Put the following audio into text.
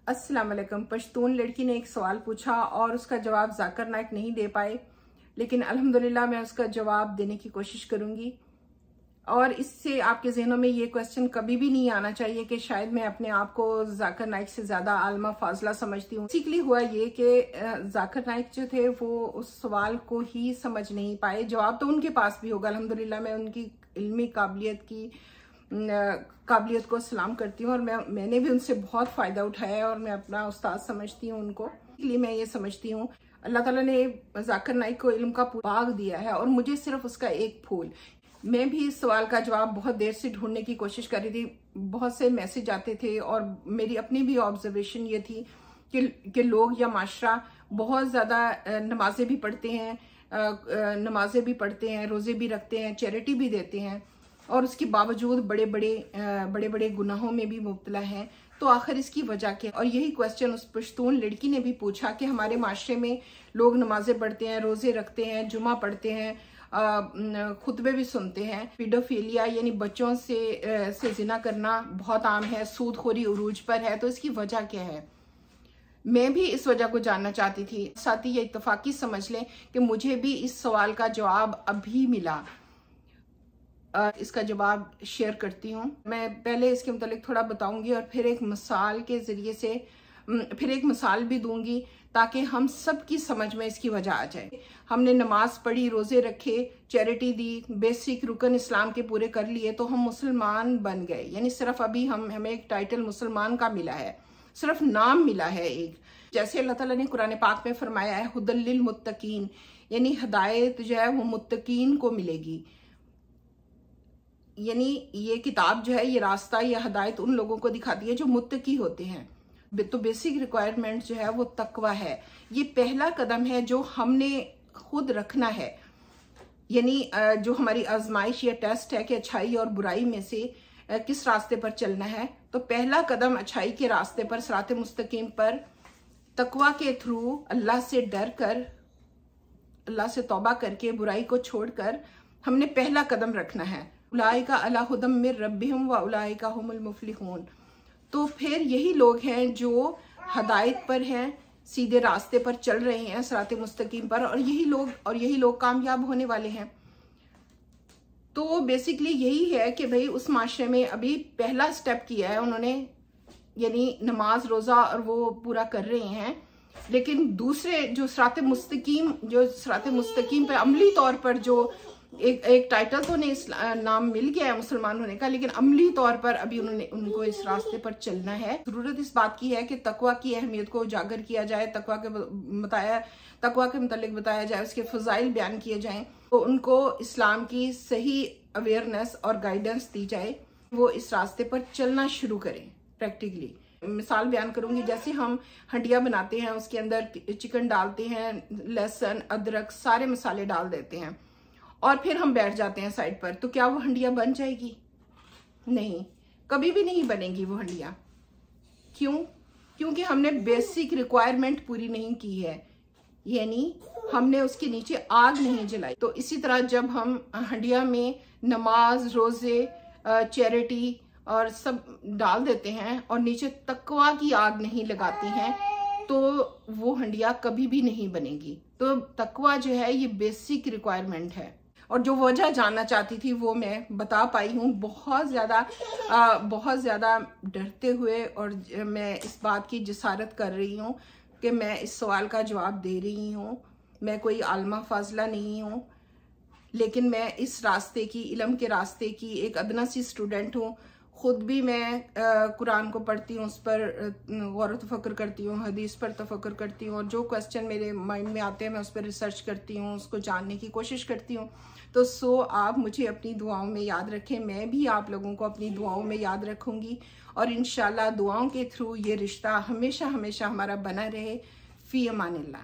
अस्सलाम वालेकुम। पश्तून लड़की ने एक सवाल पूछा और उसका जवाब जाकिर नाइक नहीं दे पाए, लेकिन अल्हम्दुलिल्लाह मैं उसका जवाब देने की कोशिश करूंगी। और इससे आपके जहनों में ये क्वेश्चन कभी भी नहीं आना चाहिए कि शायद मैं अपने आप को जाकिर नाइक से ज्यादा आलमा फाजला समझती हूँ। बेसिकली हुआ ये कि जाकिर नाइक जो थे वो उस सवाल को ही समझ नहीं पाए। जवाब तो उनके पास भी होगा, अल्हम्दुलिल्लाह मैं उनकी इल्मी काबिलियत को सलाम करती हूँ और मैंने भी उनसे बहुत फायदा उठाया है और मैं अपना उस्ताद समझती हूँ उनको। इसलिए मैं ये समझती हूँ अल्लाह ताला ने जाकिर नाइक को इल्म का बाग दिया है और मुझे सिर्फ उसका एक फूल। मैं भी इस सवाल का जवाब बहुत देर से ढूंढने की कोशिश कर रही थी, बहुत से मैसेज आते थे और मेरी अपनी भी ऑब्जर्वेशन ये थी कि लोग या माशरा बहुत ज्यादा नमाजें भी पढ़ते हैं, रोजे भी रखते हैं, चैरिटी भी देते हैं और उसके बावजूद बड़े बड़े गुनाहों में भी मुब्तला हैं। तो आखिर इसकी वजह क्या? और यही क्वेश्चन उस पश्तून लड़की ने भी पूछा कि हमारे माशरे में लोग नमाजें पढ़ते हैं, रोजे रखते हैं, जुमा पढ़ते हैं, खुतबे भी सुनते हैं, पीडोफिलिया यानी बच्चों से जिना करना बहुत आम है, सूदखोरी उरूज पर है, तो इसकी वजह क्या है? मैं भी इस वजह को जानना चाहती थी। साथ ही ये इत्तफाकी समझ लें कि मुझे भी इस सवाल का जवाब अभी मिला। इसका जवाब शेयर करती हूँ। मैं पहले इसके मुतालिक थोड़ा बताऊंगी और फिर एक मिसाल के जरिए से फिर एक मिसाल भी दूंगी ताकि हम सब की समझ में इसकी वजह आ जाए। हमने नमाज पढ़ी, रोजे रखे, चैरिटी दी, बेसिक रुकन इस्लाम के पूरे कर लिए तो हम मुसलमान बन गए। यानी सिर्फ अभी हमें एक टाइटल मुसलमान का मिला है, सिर्फ नाम मिला है एक। जैसे अल्लाह ताला ने कुरान पाक में फरमाया है हुदल लिल मुत्तकीन, यानी हिदायत जो है वो मुत्तकीन को मिलेगी। यानी ये किताब जो है, ये रास्ता या हिदायत उन लोगों को दिखाती है जो मुत्तकी होते हैं। तो बेसिक रिक्वायरमेंट जो है वो तकवा है। ये पहला कदम है जो हमने खुद रखना है। यानी जो हमारी आजमाइश या टेस्ट है कि अच्छाई और बुराई में से किस रास्ते पर चलना है, तो पहला कदम अच्छाई के रास्ते पर, सिराते मुस्तकीम पर तकवा के थ्रू अल्लाह से डर कर, अल्लाह से तौबा करके, बुराई को छोड़कर हमने पहला कदम रखना है। उलाइका अला हुदम मिर रब्बिहिम व उलाइका हुमुल मुफलिहून। तो फिर यही लोग हैं जो हदायत पर हैं, सीधे रास्ते पर चल रहे हैं, सिराते मुस्तकीम पर, और यही लोग कामयाब होने वाले हैं। तो बेसिकली यही है कि भाई उस माशरे में अभी पहला स्टेप किया है उन्होंने, यानी नमाज रोजा और वो पूरा कर रहे हैं, लेकिन दूसरे जो सिराते मुस्तकीम पे अमली तौर पर जो एक टाइटल तो उन्हें नाम मिल गया है मुसलमान होने का, लेकिन अमली तौर पर अभी उनको इस रास्ते पर चलना है। जरूरत इस बात की है कि तकवा की अहमियत को उजागर किया जाए, तकवा के मुतालिक बताया जाए, उसके फजाइल बयान किए जाएं, तो उनको इस्लाम की सही अवेयरनेस और गाइडेंस दी जाए, वो इस रास्ते पर चलना शुरू करें प्रैक्टिकली। मिसाल बयान करूंगी, जैसे हम हंडिया बनाते हैं, उसके अंदर चिकन डालते हैं, लहसुन, अदरक, सारे मसाले डाल देते हैं और फिर हम बैठ जाते हैं साइड पर, तो क्या वो हंडिया बन जाएगी? नहीं, कभी भी नहीं बनेगी वो हंडिया। क्यों? क्योंकि हमने बेसिक रिक्वायरमेंट पूरी नहीं की है, यानी हमने उसके नीचे आग नहीं जलाई। तो इसी तरह जब हम हंडिया में नमाज, रोजे, चैरिटी और सब डाल देते हैं और नीचे तकवा की आग नहीं लगाते हैं, तो वो हंडिया कभी भी नहीं बनेगी। तो तकवा जो है ये बेसिक रिक्वायरमेंट है। और जो वजह जानना चाहती थी वो मैं बता पाई हूँ, बहुत ज़्यादा डरते हुए, और मैं इस बात की जसारत कर रही हूँ कि मैं इस सवाल का जवाब दे रही हूँ। मैं कोई आलमा फाजला नहीं हूँ, लेकिन मैं इस रास्ते की, इल्म के रास्ते की एक अदना सी स्टूडेंट हूँ। खुद भी मैं कुरान को पढ़ती हूँ, उस पर गौर तफक्कर करती हूँ, हदीस पर तफक्कर करती हूँ, और जो क्वेश्चन मेरे माइंड में आते हैं मैं उस पर रिसर्च करती हूँ, उसको जानने की कोशिश करती हूँ। तो आप मुझे अपनी दुआओं में याद रखें, मैं भी आप लोगों को अपनी दुआओं में याद रखूँगी, और इंशाल्लाह दुआओं के थ्रू ये रिश्ता हमेशा हमारा बना रहे। फी अमानिल्लाह।